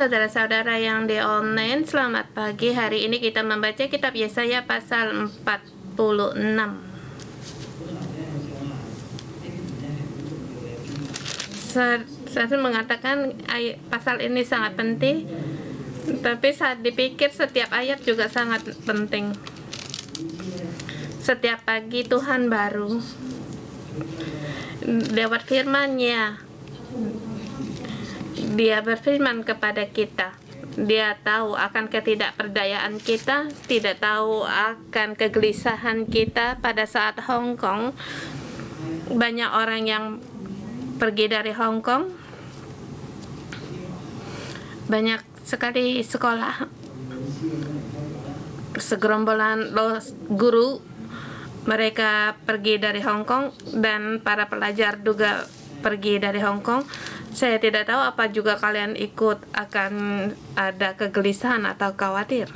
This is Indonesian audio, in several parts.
Saudara-saudara yang di online, selamat pagi. Hari ini kita membaca kitab Yesaya pasal 46. Saya mengatakan pasal ini sangat penting, tapi saat dipikir setiap ayat juga sangat penting. Setiap pagi Tuhan baru lewat firman-Nya. Dia berfirman kepada kita. Dia tahu akan ketidakberdayaan kita, tidak tahu akan kegelisahan kita. Pada saat Hong Kong, banyak orang yang pergi dari Hong Kong. Banyak sekali sekolah, segerombolan guru mereka pergi dari Hong Kong, dan para pelajar juga pergi dari Hong Kong. Saya tidak tahu apa juga kalian ikut akan ada kegelisahan atau khawatir.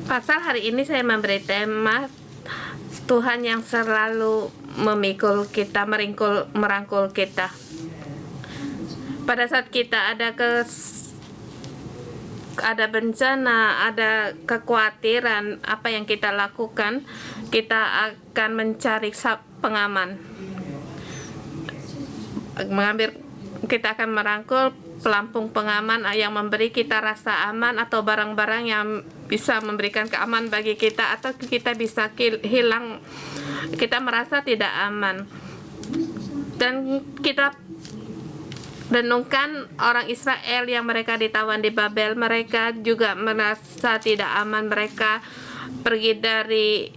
Pasal hari ini saya memberi tema Tuhan yang selalu memikul kita, merangkul kita. Pada saat kita ada bencana, ada kekhawatiran, apa yang kita lakukan, kita akan mencari pengaman. Kita akan merangkul pelampung pengaman yang memberi kita rasa aman, atau barang-barang yang bisa memberikan keamanan bagi kita, atau kita bisa kita merasa tidak aman. Dan kita renungkan orang Israel yang mereka ditawan di Babel. Mereka juga merasa tidak aman. Mereka pergi dari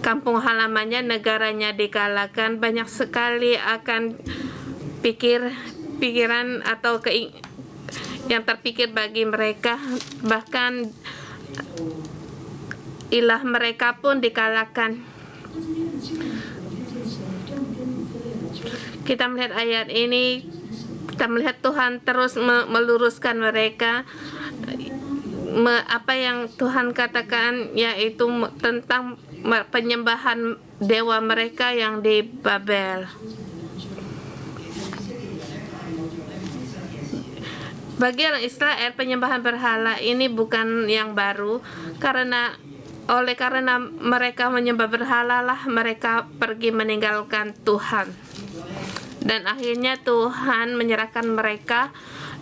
kampung halamannya, negaranya dikalahkan. Banyak sekali akan pikiran atau yang terpikir bagi mereka. Bahkan ilah mereka pun dikalahkan. Kita melihat ayat ini, kita melihat Tuhan terus meluruskan mereka. Apa yang Tuhan katakan, yaitu tentang penyembahan dewa mereka yang di Babel. Bagi orang Israel, penyembahan berhala ini bukan yang baru, karena mereka menyembah berhala lah mereka pergi meninggalkan Tuhan. Dan akhirnya Tuhan menyerahkan mereka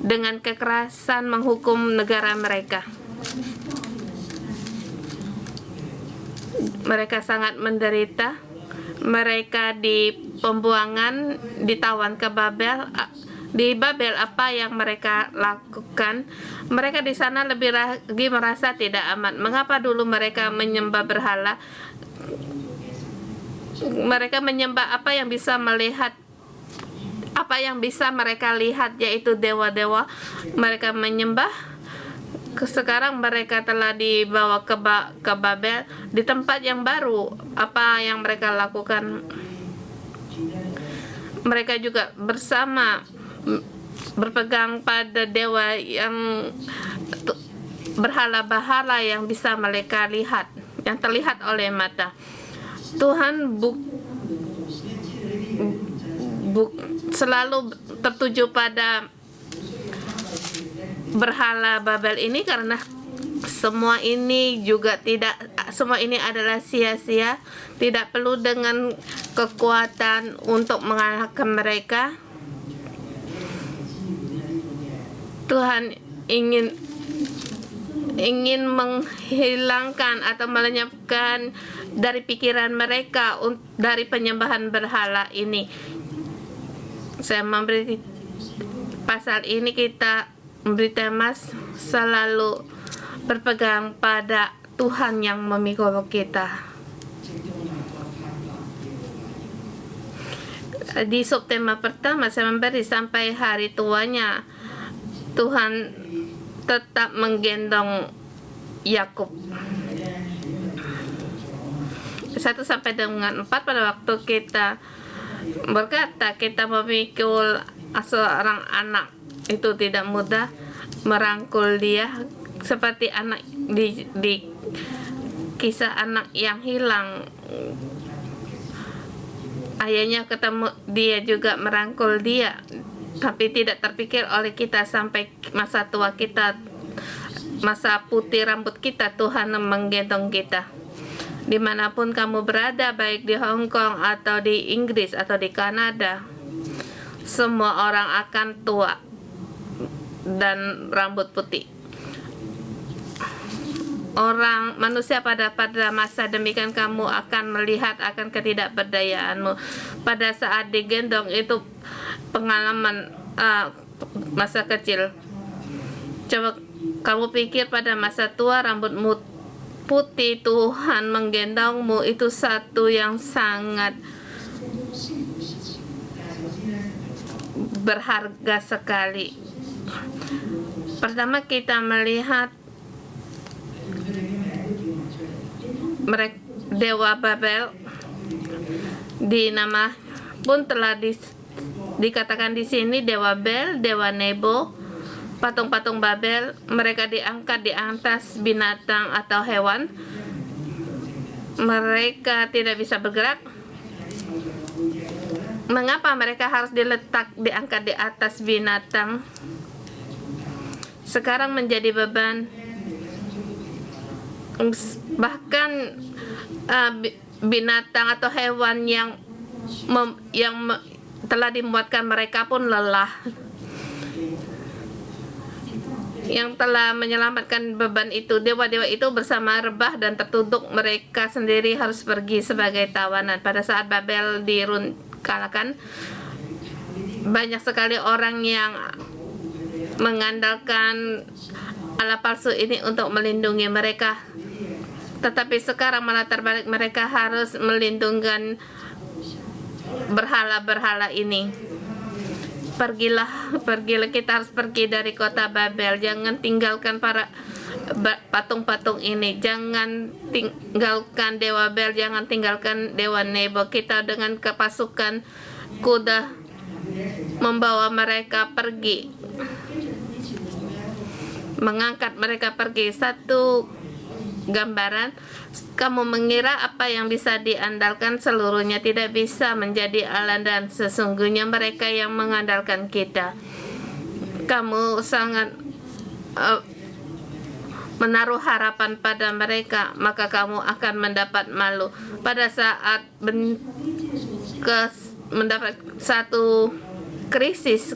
dengan kekerasan, menghukum negara mereka. Mereka sangat menderita. Mereka di pembuangan, ditawan ke Babel. Di Babel, apa yang mereka lakukan? Mereka di sana lebih lagi merasa tidak aman. Mengapa dulu mereka menyembah berhala? Mereka menyembah apa yang bisa mereka lihat, yaitu dewa-dewa. Mereka menyembah. Sekarang mereka telah dibawa ke Babel, di tempat yang baru. Apa yang mereka lakukan? Mereka juga berpegang pada dewa yang berhala-bahala yang bisa mereka lihat, yang terlihat oleh mata. Tuhan selalu tertuju pada berhala Babel ini, karena semua ini adalah sia-sia. Tidak perlu dengan kekuatan untuk mengalahkan mereka. Tuhan ingin menghilangkan atau melenyapkan dari pikiran mereka dari penyembahan berhala ini. Saya memberi pasal ini, kita memberi tema selalu berpegang pada Tuhan yang memikul kita. Di subtema pertama saya memberi sampai hari tuanya Tuhan tetap menggendong Yakub. 1-4 pada waktu kita berkata kita memikul seorang anak, itu tidak mudah merangkul dia, seperti anak di kisah anak yang hilang. ayahnya ketemu dia juga merangkul dia, tapi tidak terpikir oleh kita sampai masa tua kita, masa putih rambut kita, Tuhan menggendong kita. Dimanapun kamu berada, baik di Hong Kong atau di Inggris atau di Kanada, semua orang akan tua dan rambut putih. Orang manusia pada masa demikian kamu akan melihat akan ketidakberdayaanmu. Pada saat digendong itu pengalaman masa kecil. Coba kamu pikir pada masa tua rambutmu putih, Tuhan menggendongmu, itu satu yang sangat berharga sekali. Pertama kita melihat mereka Dewa Babel, di nama pun telah dikatakan di sini Dewa Bel, Dewa Nebo, patung-patung Babel. Mereka diangkat di atas binatang atau hewan. Mereka tidak bisa bergerak. Mengapa mereka harus diangkat di atas binatang? Sekarang menjadi beban. Bahkan binatang atau hewan yang telah dimuatkan mereka pun lelah. Yang telah menyelamatkan beban itu, dewa-dewa itu bersama rebah dan tertutup, mereka sendiri harus pergi sebagai tawanan. Pada saat Babel kalahkan, banyak sekali orang yang mengandalkan Allah palsu ini untuk melindungi mereka. Tetapi sekarang malah terbalik, mereka harus melindungi berhala-berhala ini. Pergilah, kita harus pergi dari kota Babel. Jangan tinggalkan para patung-patung ini. Jangan tinggalkan Dewa Bel, jangan tinggalkan Dewa Nebo. Kita dengan kepasukan kuda membawa mereka pergi, mengangkat mereka pergi. Satu gambaran, kamu mengira apa yang bisa diandalkan seluruhnya tidak bisa menjadi Allah, dan sesungguhnya mereka yang mengandalkan kita. Kamu sangat menaruh harapan pada mereka, maka kamu akan mendapat malu. Pada saat mendapat satu krisis,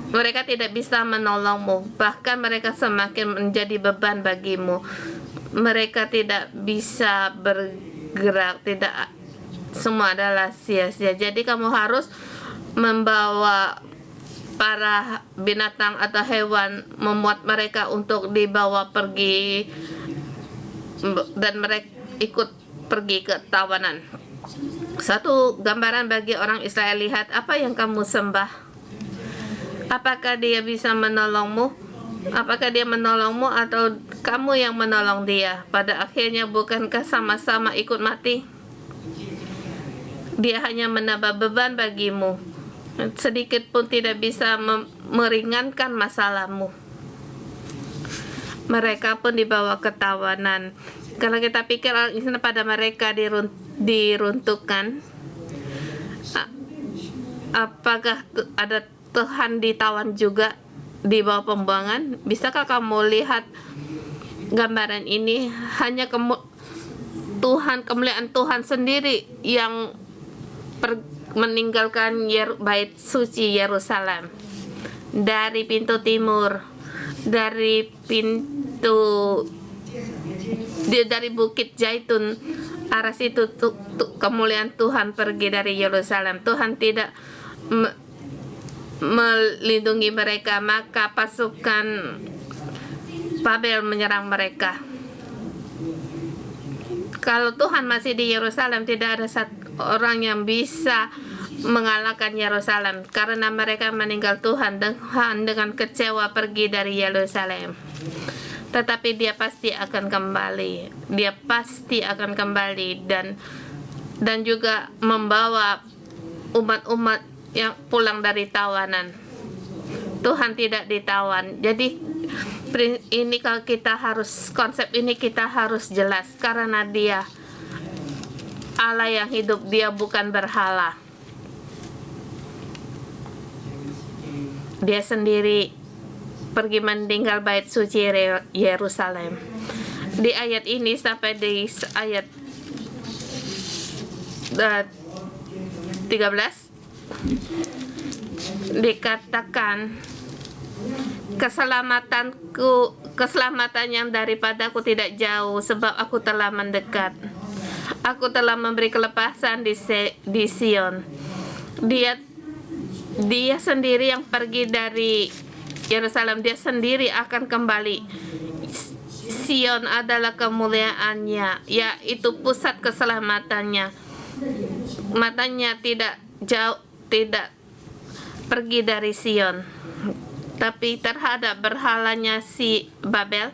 mereka tidak bisa menolongmu, bahkan mereka semakin menjadi beban bagimu. Mereka tidak bisa bergerak, semua adalah sia-sia. Jadi kamu harus membawa para binatang atau hewan, memuat mereka untuk dibawa pergi, dan mereka ikut pergi ke tawanan. Satu gambaran bagi orang Israel, lihat apa yang kamu sembah. Apakah dia bisa menolongmu? Apakah dia menolongmu atau kamu yang menolong dia? Pada akhirnya bukankah sama-sama ikut mati? Dia hanya menambah beban bagimu. Sedikit pun tidak bisa meringankan masalahmu. Mereka pun dibawa ke tawanan. Kalau kita pikir pada mereka diruntuhkan, apakah ada Tuhan ditawan juga di bawah pembuangan? Bisakah kamu lihat gambaran ini? Hanya kemuliaan Tuhan sendiri yang meninggalkan bait suci Yerusalem. Dari pintu timur, dari Bukit Zaitun, arah situ kemuliaan Tuhan pergi dari Yerusalem. Tuhan tidak melindungi mereka, maka pasukan Babel menyerang mereka. Kalau Tuhan masih di Yerusalem, tidak ada satu orang yang bisa mengalahkan Yerusalem, karena mereka meninggal Tuhan dengan kecewa pergi dari Yerusalem. Tetapi dia pasti akan kembali. Dia pasti akan kembali dan juga membawa umat-umat yang pulang dari tawanan. Tuhan tidak ditawan. Jadi ini konsep ini kita harus jelas, karena dia Allah yang hidup, dia bukan berhala. Dia sendiri pergi meninggal bait suci Yerusalem. Di ayat ini sampai di ayat 13 dikatakan, keselamatan yang daripadaku tidak jauh, sebab aku telah mendekat. Aku telah memberi kelepasan di Sion. Dia sendiri yang pergi dari Yerusalem, dia sendiri akan kembali. Sion adalah kemuliaannya, yaitu pusat keselamatannya. Matanya tidak jauh, tidak pergi dari Sion, tapi terhadap berhalanya si Babel.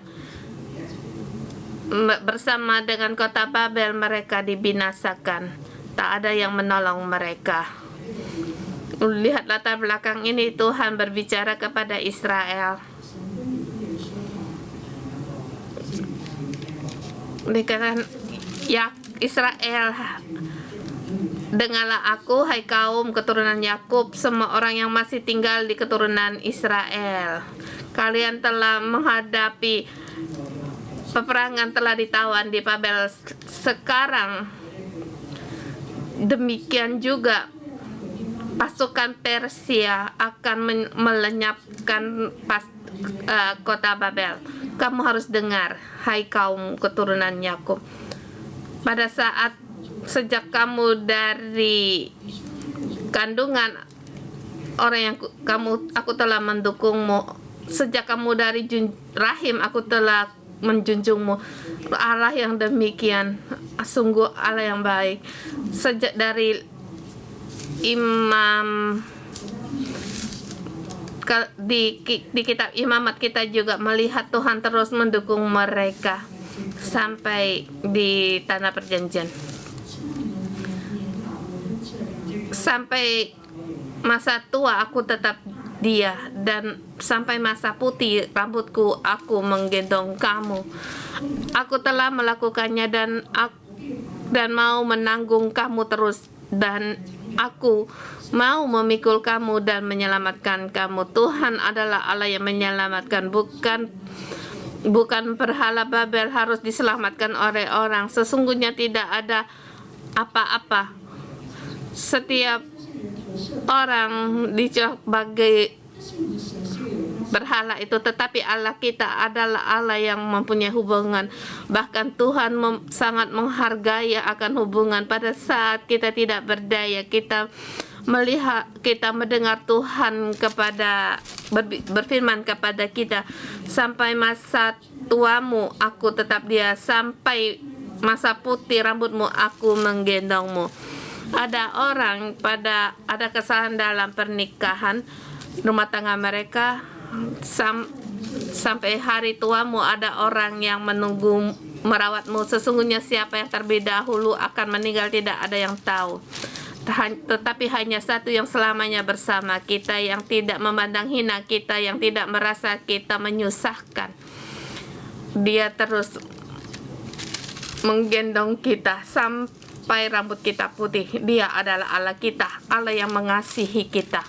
Bersama dengan kota Babel mereka dibinasakan. Tak ada yang menolong mereka. Lihat latar belakang ini, Tuhan berbicara kepada Israel. Dikatakan, ya Israel, dengarlah aku, hai kaum keturunan Yakub, semua orang yang masih tinggal di keturunan Israel. Kalian telah menghadapi peperangan, telah ditawan di Babel. Sekarang demikian juga pasukan Persia akan melenyapkan kota Babel. Kamu harus dengar, hai kaum keturunan Yakub. Pada saat sejak kamu dari kandungan orang yang aku telah mendukungmu. Sejak kamu dari rahim, aku telah menjunjungmu. Allah yang demikian, sungguh Allah yang baik. Sejak dari imam di kitab Imamat kita juga melihat Tuhan terus mendukung mereka sampai di tanah perjanjian. Sampai masa tua aku tetap dia, dan sampai masa putih rambutku aku menggendong kamu. Aku telah melakukannya dan mau menanggung kamu terus, dan aku mau memikul kamu dan menyelamatkan kamu. Tuhan adalah Allah yang menyelamatkan, bukan berhala Babel harus diselamatkan oleh orang. Sesungguhnya tidak ada apa-apa. Setiap orang dicap sebagai berhala itu, tetapi Allah kita adalah Allah yang mempunyai hubungan. Bahkan Tuhan sangat menghargai akan hubungan. Pada saat kita tidak berdaya, kita melihat, kita mendengar Tuhan berfirman kepada kita, sampai masa tuamu aku tetap dia, sampai masa putih rambutmu aku menggendongmu. Ada ada kesalahan dalam pernikahan rumah tangga mereka, sampai hari tuamu ada orang yang menunggu merawatmu. Sesungguhnya siapa yang terlebih dahulu akan meninggal tidak ada yang tahu, tetapi hanya satu yang selamanya bersama kita, yang tidak memandang hina kita, yang tidak merasa kita menyusahkan. Dia terus menggendong kita sampai rambut kita putih. Dia adalah Allah kita, Allah yang mengasihi kita.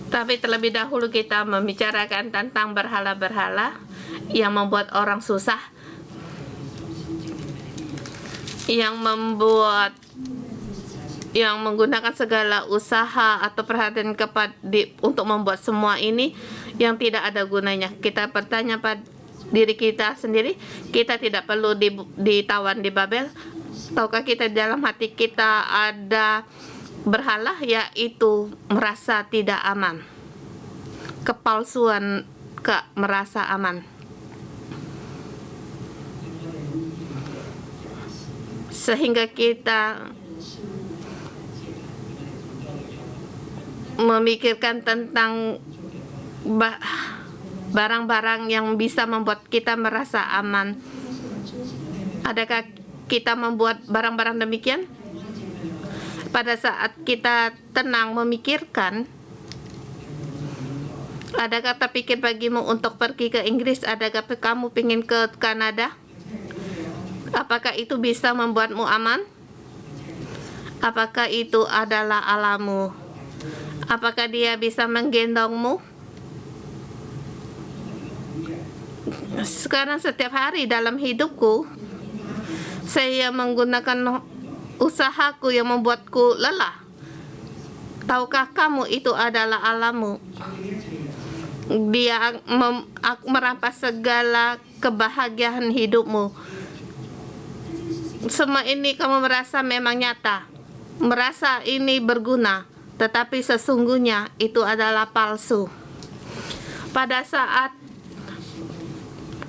Tapi terlebih dahulu kita membicarakan tentang berhala-berhala yang membuat orang susah, yang menggunakan segala usaha atau perhatian untuk membuat semua ini yang tidak ada gunanya. Kita bertanya pada diri kita sendiri, kita tidak perlu ditawan di Babel. Tahukah kita di dalam hati kita ada berhala, yaitu merasa tidak aman, kepalsuan merasa aman. Sehingga kita memikirkan tentang barang-barang yang bisa membuat kita merasa aman. Adakah kita membuat barang-barang demikian? Pada saat kita tenang memikirkan, adakah terpikir bagimu untuk pergi ke Inggris? Adakah kamu ingin ke Kanada? Apakah itu bisa membuatmu aman? Apakah itu adalah Allahmu? Apakah dia bisa menggendongmu? Sekarang setiap hari dalam hidupku, saya menggunakan usahaku yang membuatku lelah. Tahukah kamu itu adalah Allahmu? Dia merampas segala kebahagiaan hidupmu. Semua ini kamu merasa memang nyata, merasa ini berguna, tetapi sesungguhnya itu adalah palsu. Pada saat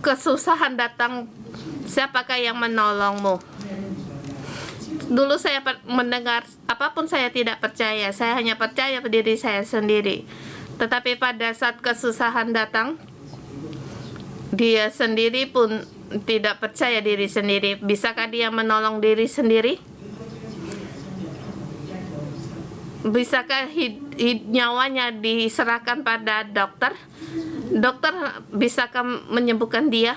kesusahan datang, siapakah yang menolongmu? Dulu saya mendengar apapun saya tidak percaya, saya hanya percaya pada diri saya sendiri. Tetapi pada saat kesusahan datang, dia sendiri pun tidak percaya diri sendiri. Bisakah dia menolong diri sendiri? Bisakah nyawanya diserahkan pada dokter? Dokter bisakah menyembuhkan dia?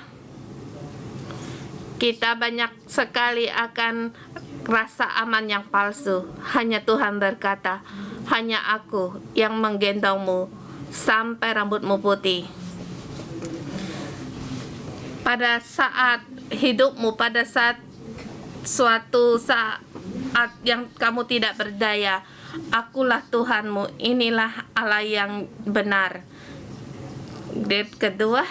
Kita banyak sekali akan rasa aman yang palsu. Hanya Tuhan berkata, hanya Aku yang menggendongmu sampai rambutmu putih. Pada saat hidupmu, pada saat suatu saat yang kamu tidak berdaya, Akulah Tuhanmu, inilah Allah yang benar. Date kedua,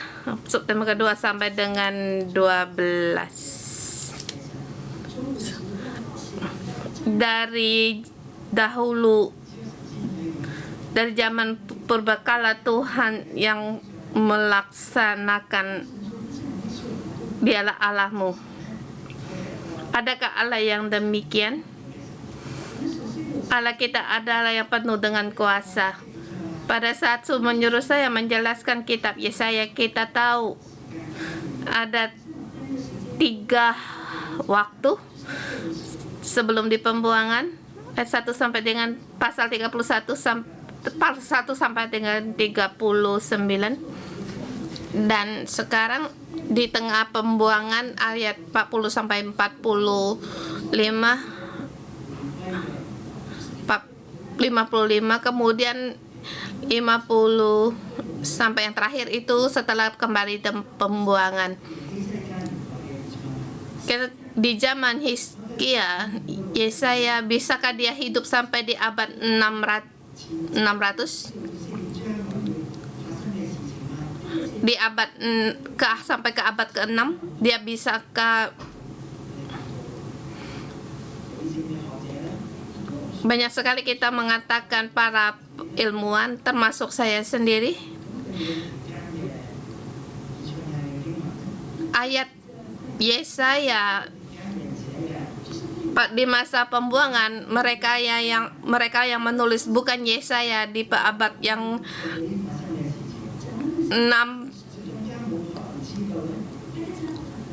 September kedua sampai dengan 12. Dari dahulu, dari zaman purbakala, Tuhan yang melaksanakan, Dialah Allahmu. Adakah Allah yang demikian? Allah kita adalah yang penuh dengan kuasa. Pada saat menyuruh saya menjelaskan kitab Yesaya, kita tahu ada 3 waktu sebelum di pembuangan, ayat 1 sampai dengan pasal 31 sampai dengan 39, dan sekarang di tengah pembuangan ayat 40 sampai 45, 55, kemudian 50 sampai yang terakhir itu setelah kembali pembuangan. Di zaman Hizkia, Yesaya, bisakah dia hidup sampai di abad 600? Di abad sampai ke abad ke-6, dia bisakah? Banyak sekali kita mengatakan, para ilmuwan termasuk saya sendiri, ayat Yesaya di masa pembuangan, mereka yang menulis bukan Yesaya di abad yang 6,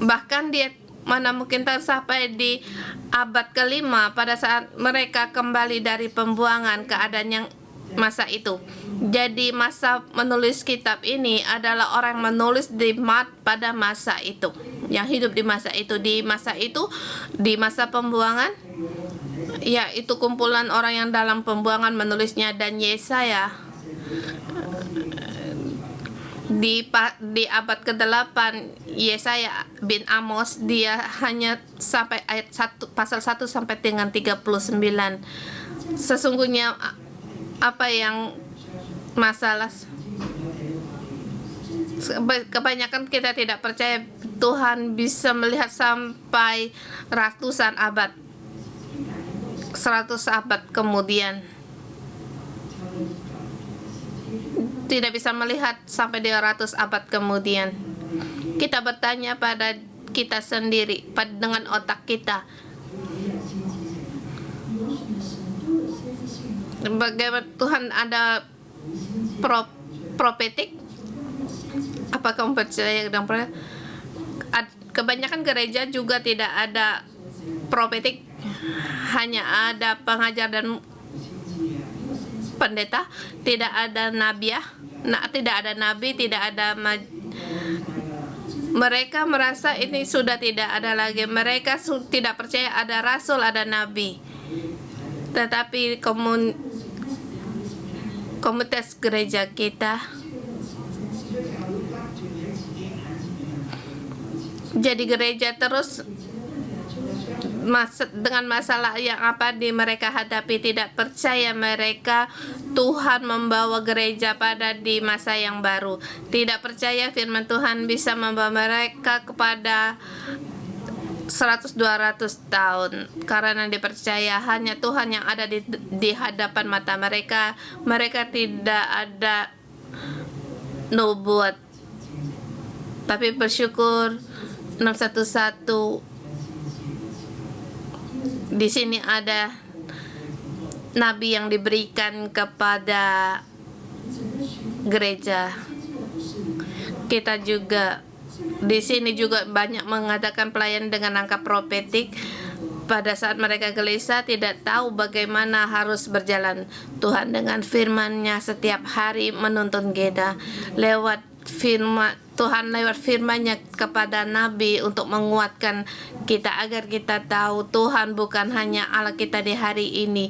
bahkan dia mana mungkin sampai di abad ke-5 pada saat mereka kembali dari pembuangan, keadaan yang masa itu. Jadi masa menulis kitab ini adalah orang yang menulis pada masa itu, yang hidup di masa itu. Di masa pembuangan, ya, itu kumpulan orang yang dalam pembuangan menulisnya. Dan Yesaya di abad ke-8, Yesaya bin Amos, dia hanya sampai ayat 1, pasal 1 sampai dengan 39. Sesungguhnya apa yang masalah, kebanyakan kita tidak percaya Tuhan bisa melihat sampai ratusan abad, 100 abad kemudian. Tidak bisa melihat sampai 200 abad kemudian. Kita bertanya pada kita sendiri, dengan otak kita, bagaimana Tuhan ada profetik? Apakah kamu percaya dengan profetik? Kebanyakan gereja juga tidak ada profetik, hanya ada pengajar dan pendeta. Tidak ada nabi, tidak ada mereka merasa ini sudah tidak ada lagi. Mereka tidak percaya ada rasul, ada nabi. Tetapi komunitas gereja kita jadi gereja terus dengan masalah yang apa di mereka hadapi, tidak percaya mereka Tuhan membawa gereja pada di masa yang baru, tidak percaya firman Tuhan bisa membawa mereka kepada 100-200 tahun, karena dipercaya hanya Tuhan yang ada di hadapan mata mereka. Mereka tidak ada nubuat, tapi bersyukur 611 di sini ada nabi yang diberikan kepada gereja. Kita juga di sini juga banyak mengadakan pelayanan dengan angka profetik. Pada saat mereka gelisah, tidak tahu bagaimana harus berjalan, Tuhan dengan firman-Nya setiap hari menuntun kita lewat firman Tuhan, lewat firman-Nya kepada nabi untuk menguatkan kita agar kita tahu Tuhan bukan hanya Allah kita di hari ini,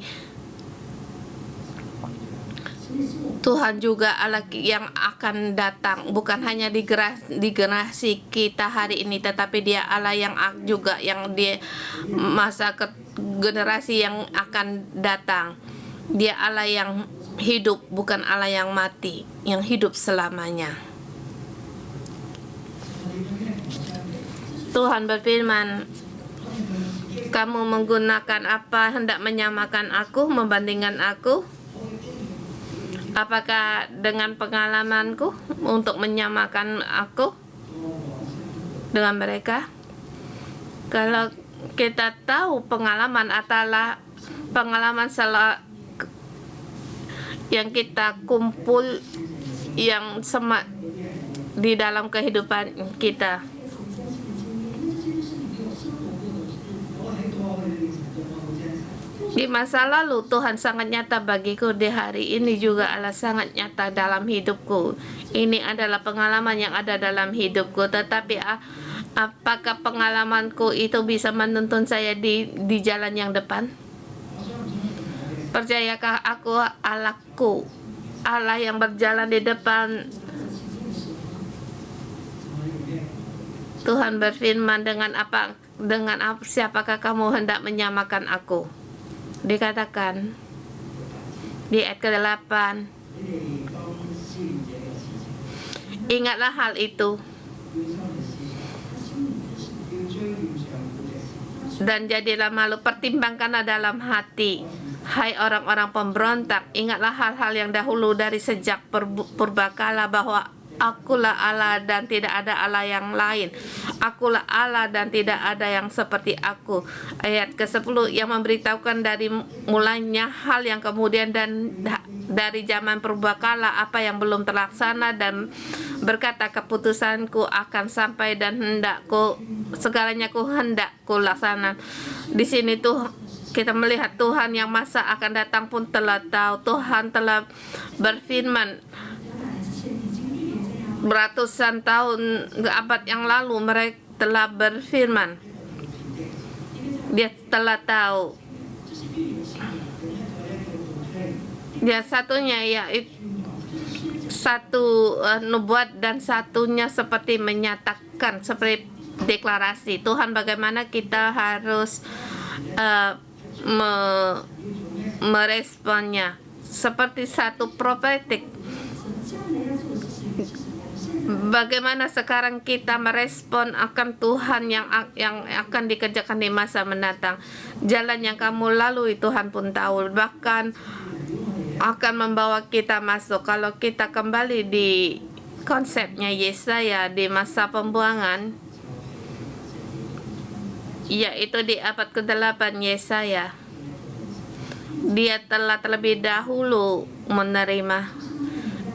Tuhan juga Allah yang akan datang, bukan hanya di generasi kita hari ini, tetapi Dia Allah yang juga yang di masa generasi yang akan datang. Dia Allah yang hidup, bukan Allah yang mati, yang hidup selamanya. Tuhan berfirman, kamu menggunakan apa hendak menyamakan aku, membandingkan aku? Apakah dengan pengalamanku untuk menyamakan aku dengan mereka? Kalau kita tahu pengalaman adalah pengalaman yang kita kumpul yang di dalam kehidupan kita. Di masa lalu Tuhan sangat nyata bagiku, di hari ini juga Allah sangat nyata dalam hidupku. Ini adalah pengalaman yang ada dalam hidupku, tetapi apakah pengalamanku itu bisa menuntun saya di jalan yang depan? Percayakah aku Allahku, Allah yang berjalan di depan? Tuhan berfirman, siapakah kamu hendak menyamakan aku? Dikatakan di ayat ke-8, ingatlah hal itu dan jadilah malu, pertimbangkanlah dalam hati, hai orang-orang pemberontak, ingatlah hal-hal yang dahulu dari sejak purbakala, bahwa Akulah Allah dan tidak ada Allah yang lain. Akulah Allah dan tidak ada yang seperti aku. Ayat ke-10 yang memberitahukan dari mulanya hal yang kemudian dan dari zaman purbakala apa yang belum terlaksana, dan berkata keputusanku akan sampai dan segalanya hendak ku laksana. Di sini tuh kita melihat Tuhan yang masa akan datang pun telah tahu. Tuhan telah berfirman beratusan tahun, abad yang lalu mereka telah berfirman. Dia telah tahu. Dia satunya yaitu satu nubuat dan satunya seperti menyatakan, seperti deklarasi Tuhan bagaimana kita harus meresponnya, seperti satu profetik. Bagaimana sekarang kita merespon akan Tuhan yang akan dikerjakan di masa mendatang. Jalan yang kamu lalui Tuhan pun tahu, bahkan akan membawa kita masuk. Kalau kita kembali di konsepnya Yesaya di masa pembuangan, yaitu di abad ke-8 Yesaya, dia telah terlebih dahulu menerima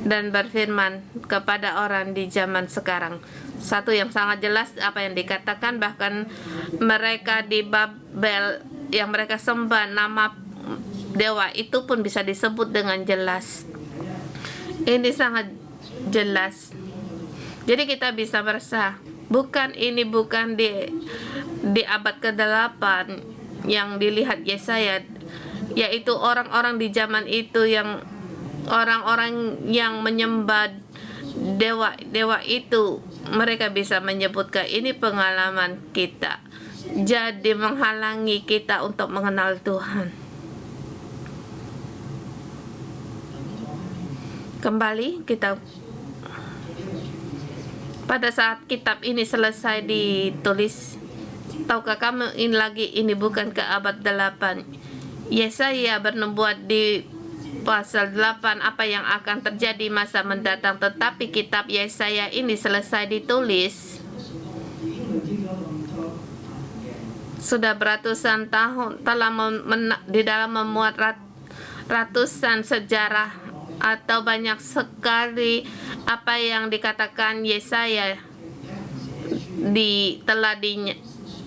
dan berfirman kepada orang di zaman sekarang. Satu yang sangat jelas apa yang dikatakan, bahkan mereka di Babel yang mereka sembah nama dewa itu pun bisa disebut dengan jelas. Ini sangat jelas. Jadi kita bisa merasa Ini bukan di abad ke-8 yang dilihat Yesaya, yaitu orang-orang di zaman itu yang orang-orang yang menyembah dewa itu, mereka bisa menyebutkan ini pengalaman kita, jadi menghalangi kita untuk mengenal Tuhan. Kembali kita pada saat kitab ini selesai ditulis, tahukah kamu ini bukan ke abad 8. Yesaya bernubuat di pasal 8 apa yang akan terjadi masa mendatang, tetapi kitab Yesaya ini selesai ditulis sudah beratusan tahun, telah di dalam memuat ratusan sejarah atau banyak sekali apa yang dikatakan Yesaya telah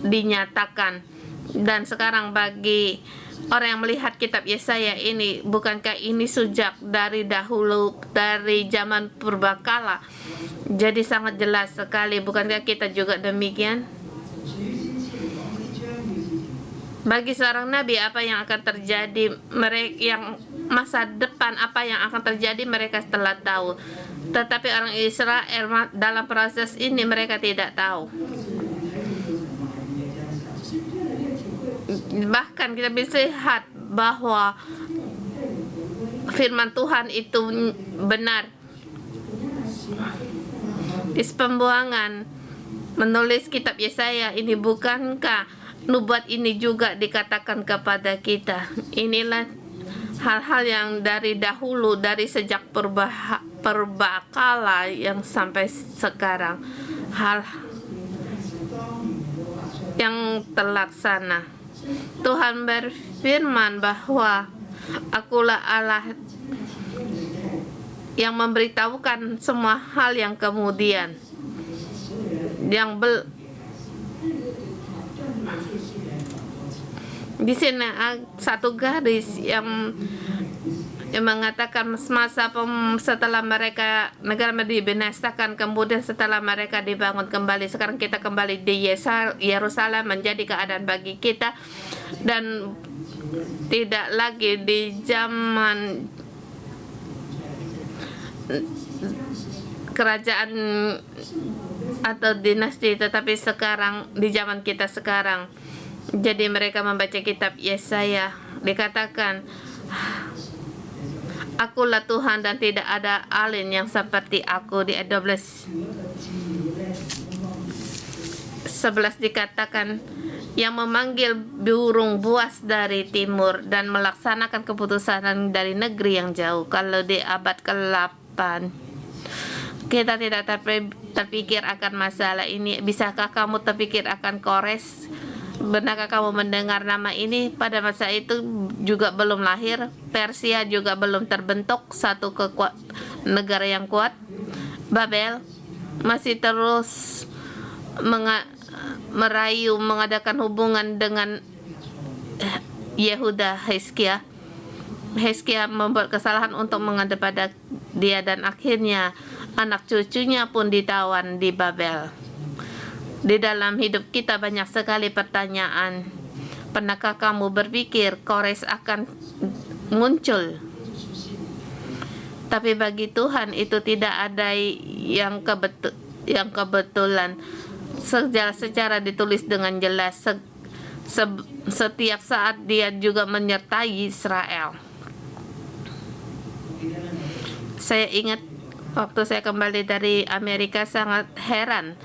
dinyatakan. Dan sekarang bagi orang yang melihat kitab Yesaya ini, bukankah ini sejak dari dahulu, dari zaman purbakala? Jadi sangat jelas sekali, bukankah kita juga demikian? Bagi seorang nabi, apa yang akan terjadi, mereka yang masa depan apa yang akan terjadi mereka telah tahu, tetapi orang Israel dalam proses ini mereka tidak tahu. Bahkan kita bisa lihat bahwa firman Tuhan itu benar. Pembuangan menulis kitab Yesaya ini, bukankah nubuat ini juga dikatakan kepada kita? Inilah hal-hal yang dari dahulu, dari sejak purbakala yang sampai sekarang, hal yang terlaksana. Tuhan berfirman bahwa Akulah Allah yang memberitahukan semua hal yang kemudian, yang di sini satu garis yang mengatakan masa setelah negara dibinasakan, kemudian setelah mereka dibangun kembali. Sekarang kita kembali di Yerusalem menjadi keadaan bagi kita, dan tidak lagi di zaman kerajaan atau dinasti, tetapi sekarang di zaman kita sekarang. Jadi mereka membaca kitab Yesaya, dikatakan Akulah Tuhan dan tidak ada alin yang seperti aku. Di ayat 11 dikatakan yang memanggil burung buas dari timur dan melaksanakan keputusan dari negeri yang jauh. Kalau di abad ke-8 kita tidak terpikir akan masalah ini. Bisakah kamu terpikir akan Kores? Benarkah kamu mendengar nama ini? Pada masa itu juga belum lahir. Persia juga belum terbentuk, satu negara yang kuat. Babel masih terus merayu mengadakan hubungan dengan Yehuda. Hizkia membuat kesalahan untuk menghadap pada dia, dan akhirnya anak cucunya pun ditawan di Babel. Di dalam hidup kita banyak sekali pertanyaan. Pernahkah kamu berpikir Kores akan muncul? Tapi bagi Tuhan itu tidak ada yang kebetulan. Secara ditulis dengan jelas. Setiap saat dia juga menyertai Israel. Saya ingat waktu saya kembali dari Amerika, sangat heran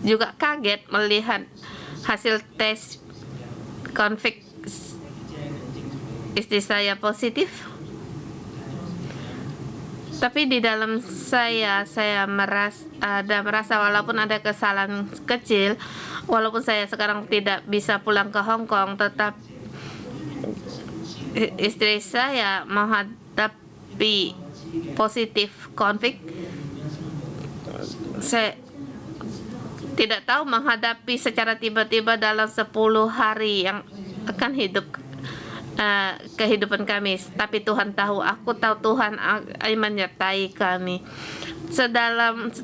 juga kaget melihat hasil tes konflik istri saya positif. Tapi di dalam saya merasa walaupun ada kesalahan kecil, walaupun saya sekarang tidak bisa pulang ke Hong Kong, tetap istri saya menghadapi positif konflik. Saya tidak tahu menghadapi secara tiba-tiba dalam 10 hari yang akan hidup kehidupan kami, tapi Tuhan tahu. Aku tahu Tuhan menyertai kami.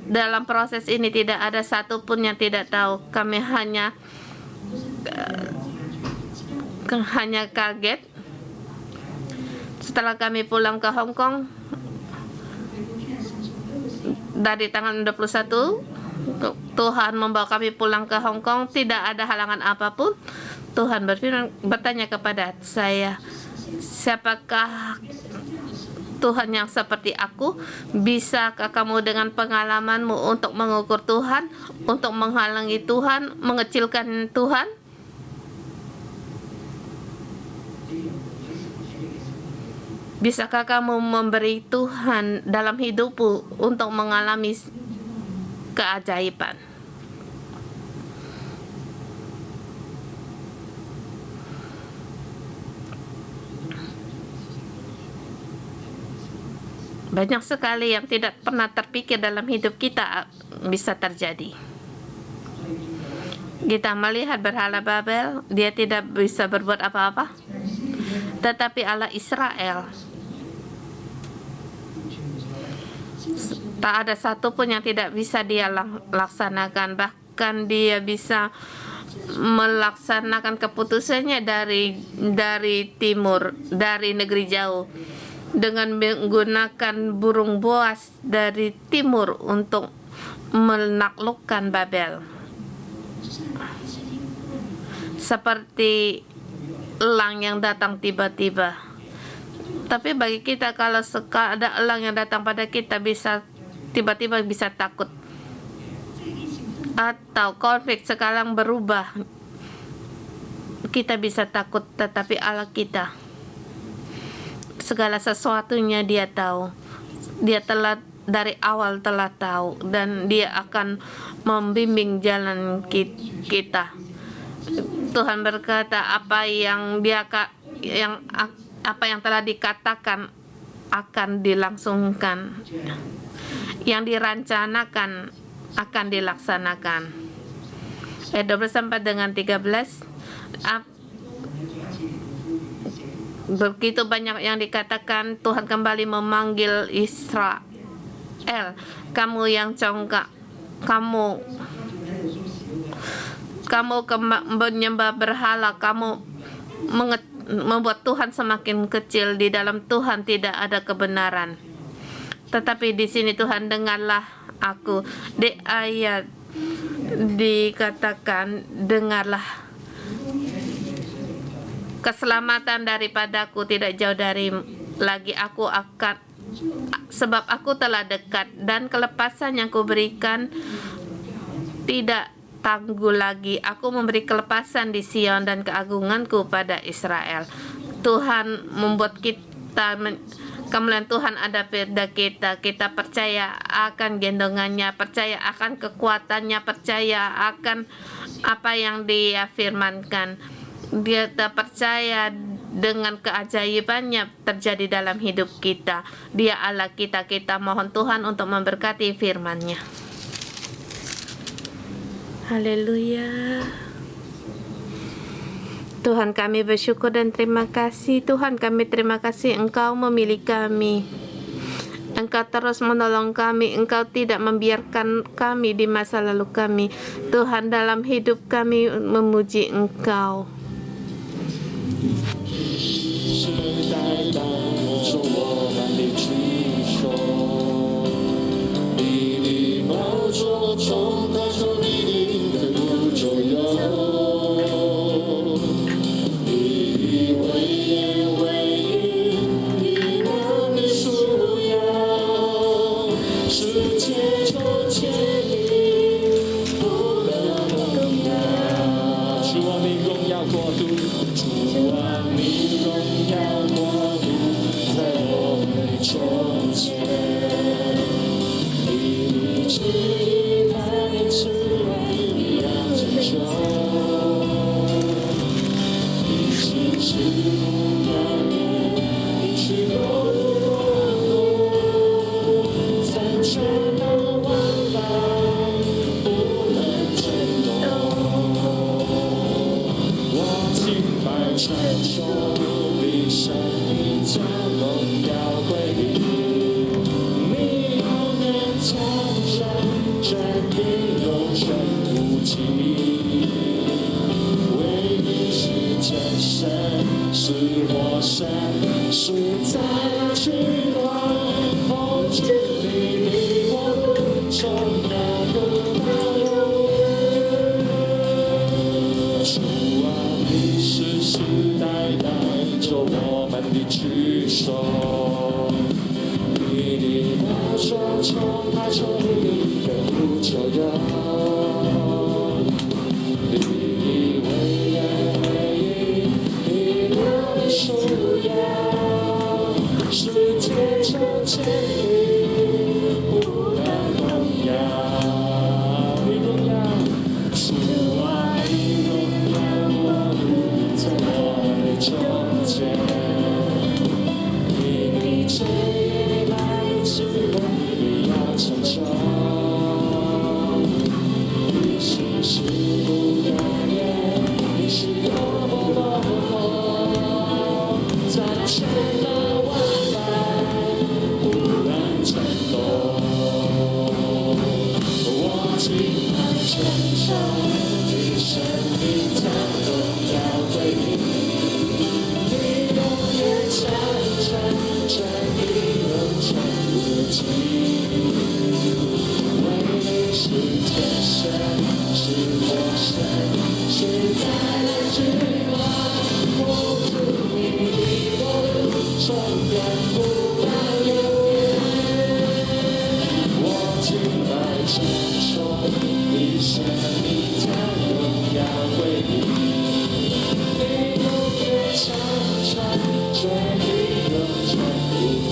Dalam proses ini tidak ada satupun yang tidak tahu. Kami hanya kaget setelah kami pulang ke Hong Kong dari tanggal 21. Tuhan membawa kami pulang ke Hong Kong, tidak ada halangan apapun. Tuhan bertanya kepada saya, siapakah Tuhan yang seperti aku? Bisakah kamu dengan pengalamanmu untuk mengukur Tuhan, untuk menghalangi Tuhan, mengecilkan Tuhan? Bisakah kamu memberi Tuhan dalam hidupmu untuk mengalami keajaiban? Banyak sekali yang tidak pernah terpikir dalam hidup kita bisa terjadi. Kita melihat berhala Babel, dia tidak bisa berbuat apa-apa. Tetapi Allah Israel, tak ada satupun yang tidak bisa dia laksanakan. Bahkan dia bisa melaksanakan keputusannya dari timur, dari negeri jauh, dengan menggunakan burung boas dari timur untuk menaklukkan Babel. Seperti elang yang datang tiba-tiba. Tapi bagi kita, kalau ada elang yang datang pada kita, bisa tiba-tiba bisa takut. Atau konflik sekarang berubah, kita bisa takut. Tetapi Allah kita, segala sesuatunya dia tahu. Dia telah dari awal telah tahu, dan dia akan membimbing jalan kita. Tuhan berkata, apa yang telah dikatakan akan dilangsungkan, yang dirancanakan akan dilaksanakan. Ayat 24 dengan 13. Begitu banyak yang dikatakan, Tuhan kembali memanggil Israel. Kamu yang congkak, kamu menyembah berhala, kamu membuat Tuhan semakin kecil. Di dalam Tuhan tidak ada kebenaran. Tetapi di sini Tuhan, dengarlah aku. Di ayat dikatakan, dengarlah, keselamatan daripadaku tidak jauh dari lagi. Aku akan, sebab aku telah dekat, dan kelepasan yang kuberikan tidak tangguh lagi. Aku memberi kelepasan di Sion dan keagunganku pada Israel. Tuhan membuat kita, kemuliaan Tuhan ada pada kita. Kita percaya akan gendongannya, percaya akan kekuatannya, percaya akan apa yang dia firmankan. Kita percaya dengan keajaibannya terjadi dalam hidup kita. Dia Allah kita. Kita mohon Tuhan untuk memberkati firman-Nya. Haleluya. Tuhan, kami bersyukur dan terima kasih. Tuhan, kami terima kasih Engkau memilih kami. Engkau terus menolong kami. Engkau tidak membiarkan kami di masa lalu kami. Tuhan, dalam hidup kami memuji Engkau.我敬拜传说。迹。唯你是真神，是活神，是在君王，哦，主你的国度从来不到永远。主啊，你世世代代做我们的居首。你的宝座从来从你根不左右，你为人唯一，你那的属要，世界从前你不能荣耀，你荣耀，主啊，你荣耀我在我的中间，你的正义来自你要成就，你是世不改变，你是永不落后，在千百万代不能震动。我敬拜承受你生命将荣耀归你，你永远长存，真理永存不尽。唯你是天神，是活神，是在人君王，我主你的国度从远不到永远。我敬拜承受你生命将荣耀归你，你永远长存，真理永存不尽。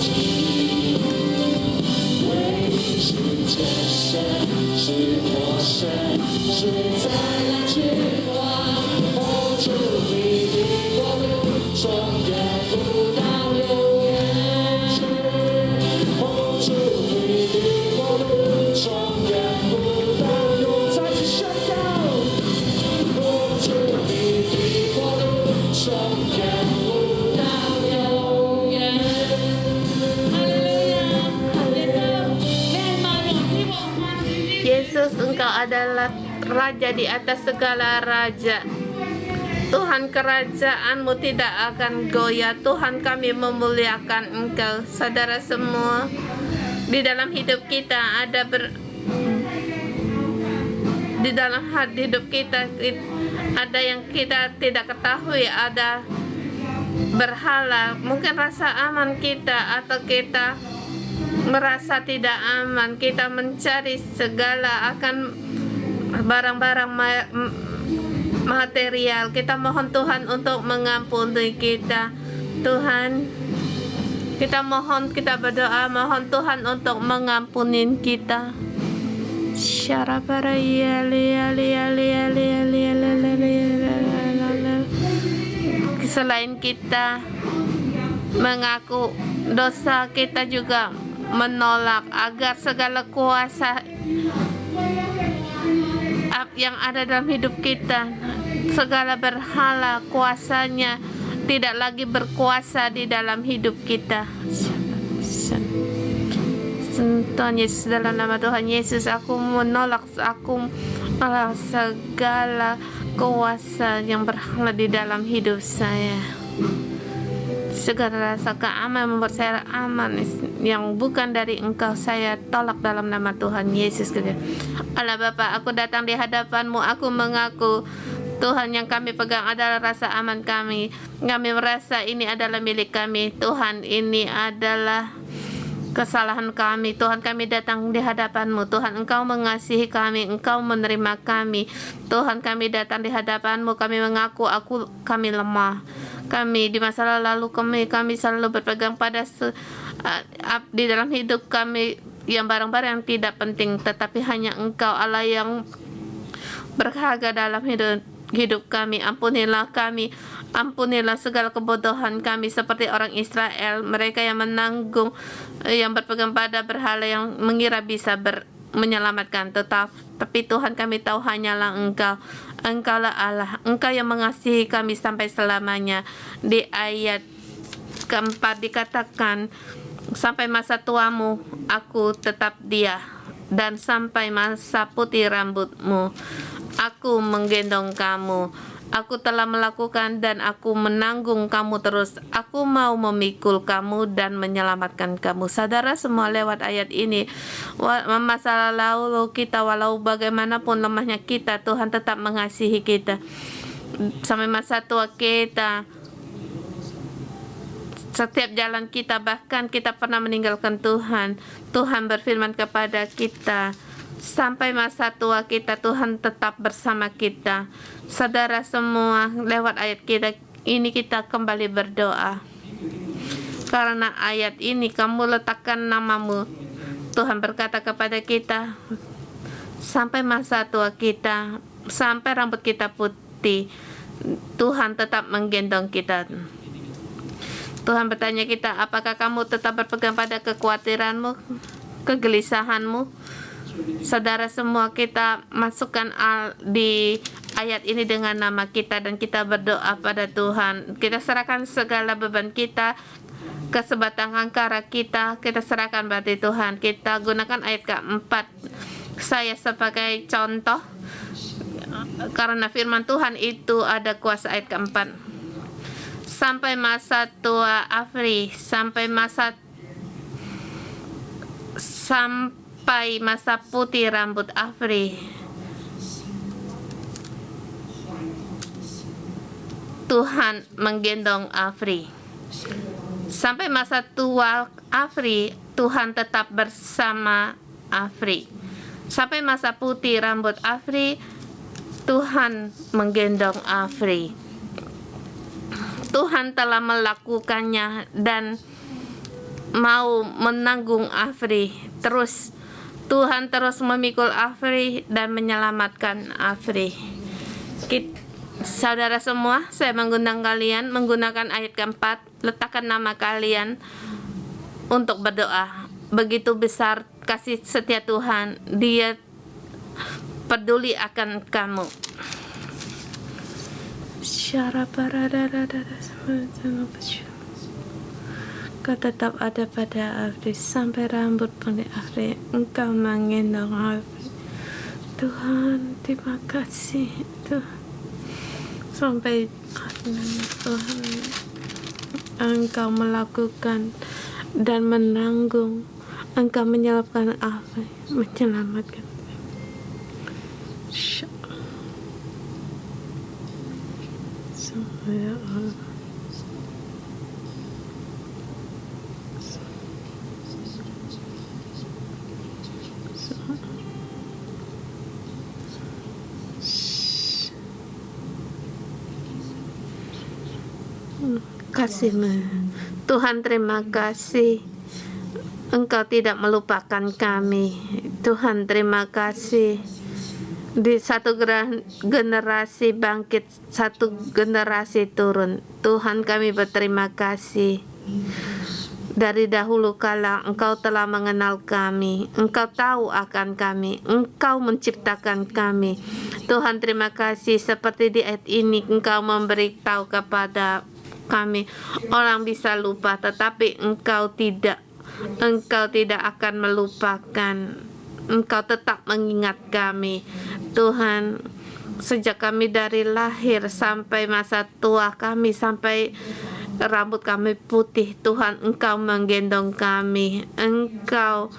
唯你是真神，是活神，是在人君王，哦，主你的国度从远不到永远。哦，主你的国度从远不到永远。再次宣告，哦，主你的国度从远不到永远。Yesus, Engkau adalah Raja di atas segala raja. Tuhan, kerajaan-Mu tidak akan goyah. Tuhan, kami memuliakan Engkau. Saudara semua, di dalam hidup kita di dalam hidup kita ada yang kita tidak ketahui, ada berhala. Mungkin rasa aman kita atau kita merasa tidak aman, kita mencari segala akan barang-barang material. Kita mohon Tuhan untuk mengampuni kita. Tuhan, kita mohon, kita berdoa, mohon Tuhan untuk mengampuni kita. Selain kita mengaku dosa, kita juga menolak agar segala kuasa yang ada dalam hidup kita, segala berhala kuasanya tidak lagi berkuasa di dalam hidup kita. Tuhan Yesus, dalam nama Tuhan Yesus, aku menolak segala kuasa yang berhala di dalam hidup saya. Segala rasa keamanan membuat saya aman yang bukan dari Engkau, saya tolak dalam nama Tuhan Yesus. Allah Bapa, aku datang di hadapan-Mu, aku mengaku Tuhan, yang kami pegang adalah rasa aman kami. Kami merasa ini adalah milik kami. Tuhan, ini adalah kesalahan kami. Tuhan, kami datang di hadapan-Mu. Tuhan, Engkau mengasihi kami, Engkau menerima kami. Tuhan, kami datang di hadapan-Mu, kami mengaku kami lemah. Kami di masa lalu kami selalu berpegang pada di dalam hidup kami yang barang-barang yang tidak penting, tetapi hanya Engkau Allah yang berharga dalam hidup kami. Ampunilah kami, ampunilah segala kebodohan kami seperti orang Israel, mereka yang menanggung, yang berpegang pada berhala, yang mengira bisa menyelamatkan, tapi Tuhan, kami tahu hanyalah Engkau. Engkaulah Allah, Engkau yang mengasihi kami sampai selamanya. Di ayat keempat dikatakan, sampai masa tuamu aku tetap dia, dan sampai masa putih rambutmu Aku menggendong kamu. Aku telah melakukan dan aku menanggung kamu terus. Aku mau memikul kamu dan menyelamatkan kamu. Saudara semua, lewat ayat ini, masa lalu kita, walau bagaimanapun lemahnya kita, Tuhan tetap mengasihi kita. Sampai masa tua kita, setiap jalan kita, bahkan kita pernah meninggalkan Tuhan, Tuhan berfirman kepada kita, sampai masa tua kita, Tuhan tetap bersama kita. Saudara semua, lewat ayat kita ini kita kembali berdoa. Karena ayat ini kamu letakkan namamu. Tuhan berkata kepada kita, sampai masa tua kita, sampai rambut kita putih, Tuhan tetap menggendong kita. Tuhan bertanya kita, apakah kamu tetap berpegang pada kekhawatiranmu, kegelisahanmu? Saudara semua, kita masukkan di ayat ini dengan nama kita dan kita berdoa pada Tuhan. Kita serahkan segala beban kita, kesebatang angkara kita serahkan pada Tuhan. Kita gunakan ayat keempat saya sebagai contoh, karena firman Tuhan itu ada kuasa. Ayat keempat, sampai masa tua Afri, sampai masa putih rambut Afri, Tuhan menggendong Afri. Sampai masa tua Afri, Tuhan tetap bersama Afri. Sampai masa putih rambut Afri, Tuhan menggendong Afri. Tuhan telah melakukannya dan mau menanggung Afri. Tuhan terus memikul Afri dan menyelamatkan Afri. Saudara semua, saya mengundang kalian menggunakan ayat keempat, letakkan nama kalian untuk berdoa. Begitu besar kasih setia Tuhan, Dia peduli akan kamu. Kau tetap ada pada Afri, sampai rambut pun di Afri, Engkau menggendong Afri. Tuhan, terima kasih Tuhan. Sampai Tuhan, Engkau melakukan dan menanggung, Engkau menyelamatkan Afri, menyelamatkan. Ya Allah. Kasih-Mu Tuhan, terima kasih Engkau tidak melupakan kami. Tuhan, terima kasih. Di satu generasi bangkit, satu generasi turun. Tuhan, kami berterima kasih. Dari dahulu kala Engkau telah mengenal kami, Engkau tahu akan kami, Engkau menciptakan kami. Tuhan, terima kasih. Seperti di ayat ini Engkau memberitahu kepada kami, orang bisa lupa tetapi Engkau tidak. Engkau tidak akan melupakan. Engkau tetap mengingat kami. Tuhan, sejak kami dari lahir sampai masa tua kami, sampai rambut kami putih, Tuhan, Engkau menggendong kami, Engkau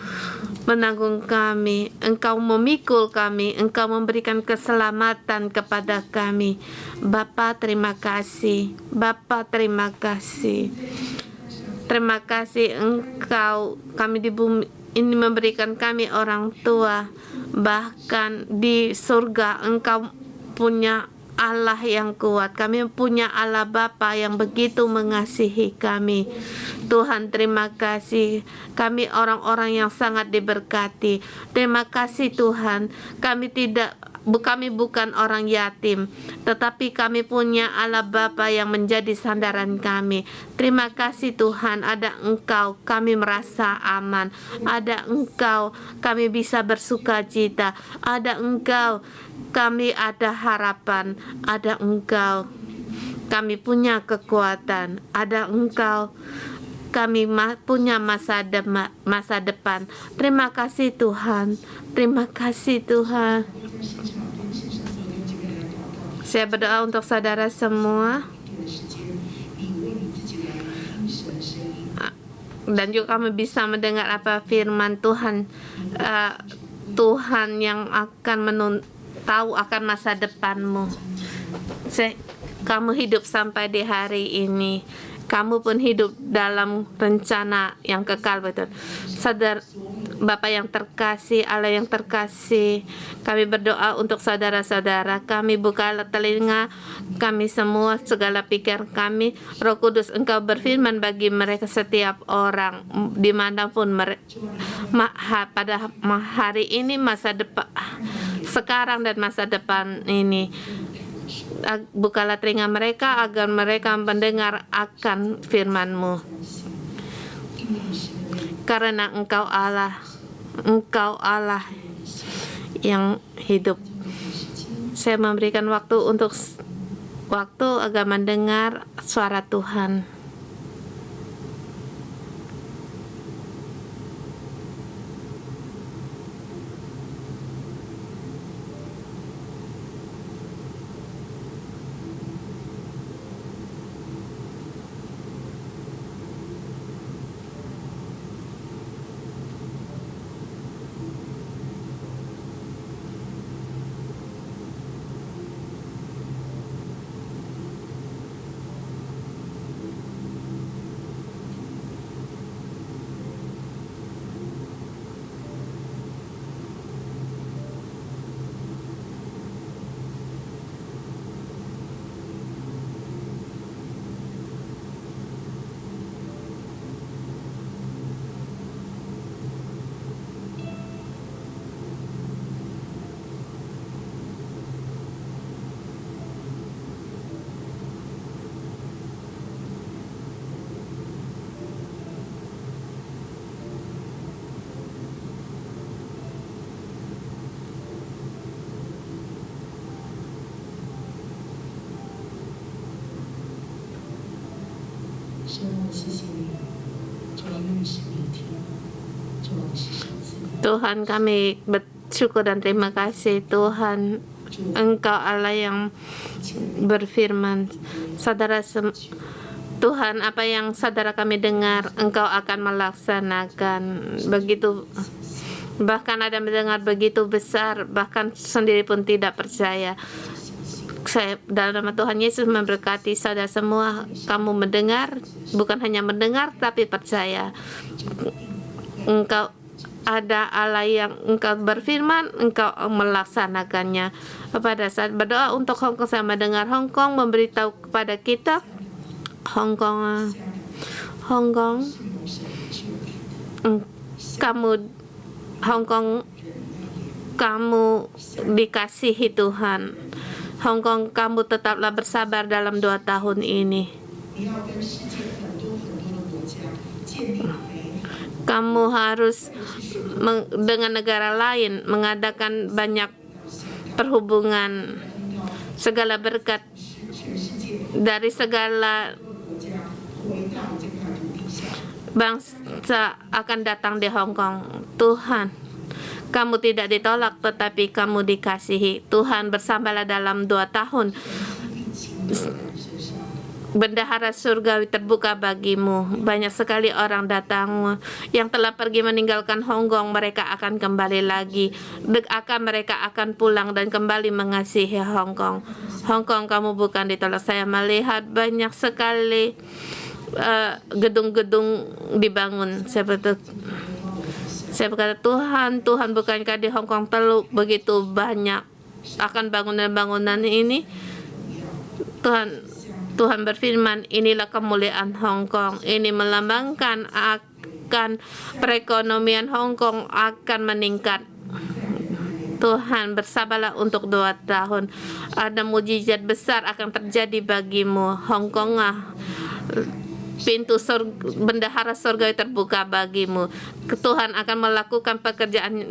menanggung kami, Engkau memikul kami, Engkau memberikan keselamatan kepada kami. Bapa, terima kasih. Bapa, terima kasih. Terima kasih Engkau, kami di bumi ini memberikan kami orang tua. Bahkan di surga Engkau punya Allah yang kuat. Kami punya Allah Bapa yang begitu mengasihi kami. Tuhan, terima kasih. Kami orang-orang yang sangat diberkati. Terima kasih Tuhan. Kami bukan orang yatim, tetapi kami punya Allah Bapa yang menjadi sandaran kami. Terima kasih Tuhan, ada Engkau kami merasa aman. Ada Engkau kami bisa bersukacita. Ada Engkau kami ada harapan. Ada Engkau kami punya kekuatan. Ada Engkau kami punya masa depan. Terima kasih Tuhan. Terima kasih Tuhan. Saya berdoa untuk saudara semua, dan juga kami bisa mendengar apa firman Tuhan. Tuhan yang akan tahu akan masa depanmu. Kamu hidup sampai di hari ini. Kamu pun hidup dalam rencana yang kekal, betul. Bapa yang terkasih, Allah yang terkasih, kami berdoa untuk saudara-saudara. Kami buka telinga kami semua, segala pikir kami. Roh Kudus, Engkau berfirman bagi mereka setiap orang, dimanapun mereka, pada hari ini, masa depan, sekarang dan masa depan ini. Bukalah telinga mereka agar mereka mendengar akan firman-Mu. Karena Engkau Allah yang hidup. Saya memberikan waktu agar mendengar suara Tuhan. Tuhan, kami bersyukur dan terima kasih. Tuhan, Engkau Allah yang berfirman. Tuhan, apa yang saudara kami dengar, Engkau akan melaksanakan. Begitu, bahkan ada mendengar begitu besar, bahkan sendiri pun tidak percaya. Saya dalam nama Tuhan Yesus memberkati saudara semua. Kamu mendengar, bukan hanya mendengar tapi percaya. Engkau ada Allah yang Engkau berfirman, Engkau melaksanakannya. Pada saat berdoa untuk Hong Kong, saya mendengar Hong Kong memberitahu kepada kita, Hong Kong, kamu dikasihi Tuhan. Hong Kong, kamu tetaplah bersabar dalam 2 tahun ini. Kamu harus dengan negara lain mengadakan banyak perhubungan. Segala berkat dari segala bangsa akan datang di Hong Kong. Tuhan, kamu tidak ditolak tetapi kamu dikasihi. Tuhan, bersabarlah dalam 2 tahun. Bendahara surgawi terbuka bagimu. Banyak sekali orang datang yang telah pergi meninggalkan Hong Kong. Mereka akan kembali lagi. Mereka akan pulang dan kembali mengasihi Hong Kong. Hong Kong, kamu bukan ditolak. Saya melihat banyak sekali gedung-gedung dibangun. Saya berkata, Tuhan, bukankah di Hong Kong perlu begitu banyak akan bangunan-bangunan ini? Tuhan berfirman, inilah kemuliaan Hong Kong. Ini melambangkan akan perekonomian Hong Kong akan meningkat. Tuhan, bersabarlah untuk 2 tahun. Ada mujizat besar akan terjadi bagimu. Hong Kong, pintu bendahara surga terbuka bagimu. Tuhan akan melakukan pekerjaan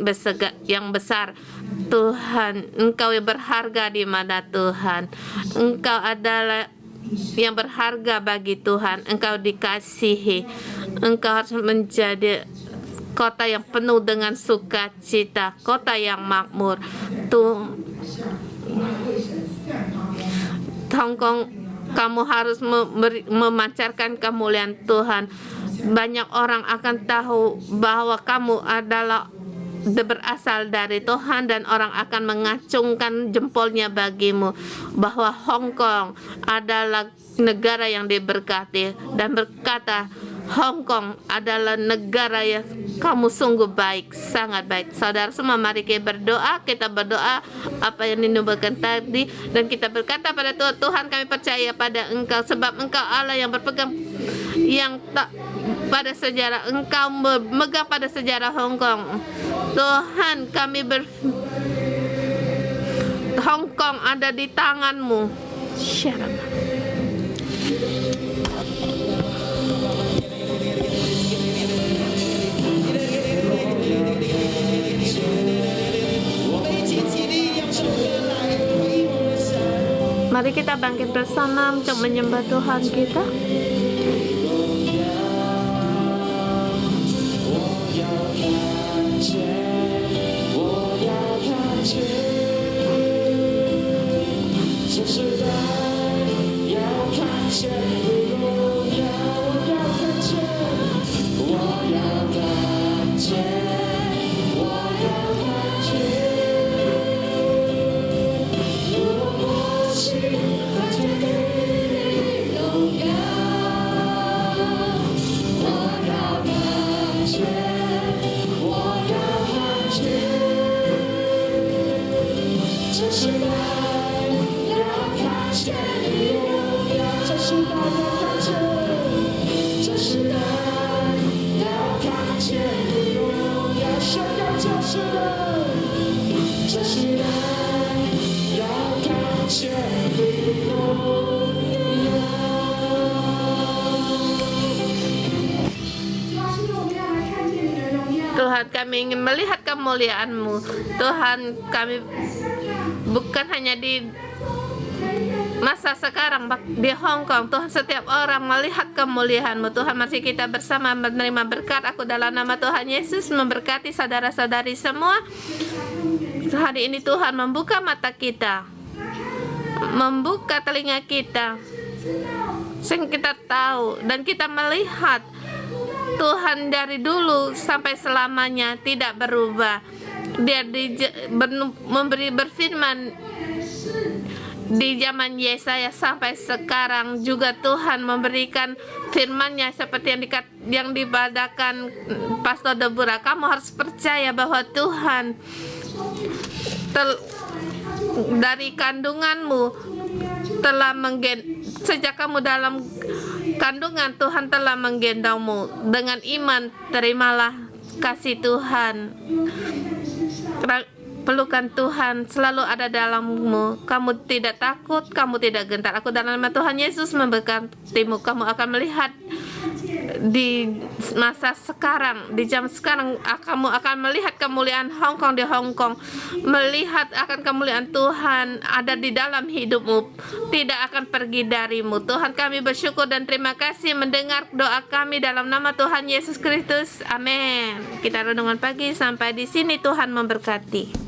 yang besar. Tuhan, Engkau yang berharga di mana Tuhan. Engkau adalah yang berharga bagi Tuhan. Engkau dikasihi. Engkau harus menjadi kota yang penuh dengan sukacita, kota yang makmur. Hong Kong, kamu harus memancarkan kemuliaan Tuhan. Banyak orang akan tahu bahwa kamu adalah berasal dari Tuhan, dan orang akan mengacungkan jempolnya bagimu, bahwa Hong Kong adalah negara yang diberkati, dan berkata Hong Kong adalah negara yang kamu sungguh baik, sangat baik. Saudara semua, mari kita berdoa apa yang dinubuatkan tadi, dan kita berkata pada Tuhan, Tuhan kami percaya pada Engkau, sebab Engkau Allah yang berpegang yang tak pada sejarah, Engkau memegang pada sejarah Hong Kong. Tuhan, Hong Kong ada di tangan-Mu. Syarab. Mari kita bangkit bersama untuk menyembah Tuhan kita. Tuhan, kami ingin melihat kemuliaan-Mu. Tuhan, kami bukan hanya di masa sekarang di Hong Kong, Tuhan, setiap orang melihat kemuliaan-Mu. Tuhan, mari kita bersama menerima berkat. Aku dalam nama Tuhan Yesus memberkati saudara-saudari semua. Hari ini Tuhan membuka mata kita, membuka telinga kita, sehingga kita tahu dan kita melihat Tuhan dari dulu sampai selamanya tidak berubah. Dia memberi berfirman di zaman Yesaya sampai sekarang juga. Tuhan memberikan firman-Nya seperti yang dibadakan Pastor Deborah. Kamu harus percaya bahwa Tuhan dari kandunganmu telah sejak kamu dalam kandungan, Tuhan telah menggendongmu. Dengan iman terimalah kasih Tuhan. Pelukan Tuhan selalu ada dalammu. Kamu tidak takut, kamu tidak gentar. Aku dalam nama Tuhan Yesus memberkatimu. Kamu akan melihat di masa sekarang, di jam sekarang, kamu akan melihat kemuliaan Hong Kong di Hong Kong. Melihat akan kemuliaan Tuhan ada di dalam hidupmu, tidak akan pergi darimu. Tuhan, kami bersyukur dan terima kasih mendengar doa kami dalam nama Tuhan Yesus Kristus. Amin. Kita renungan pagi sampai di sini. Tuhan memberkati.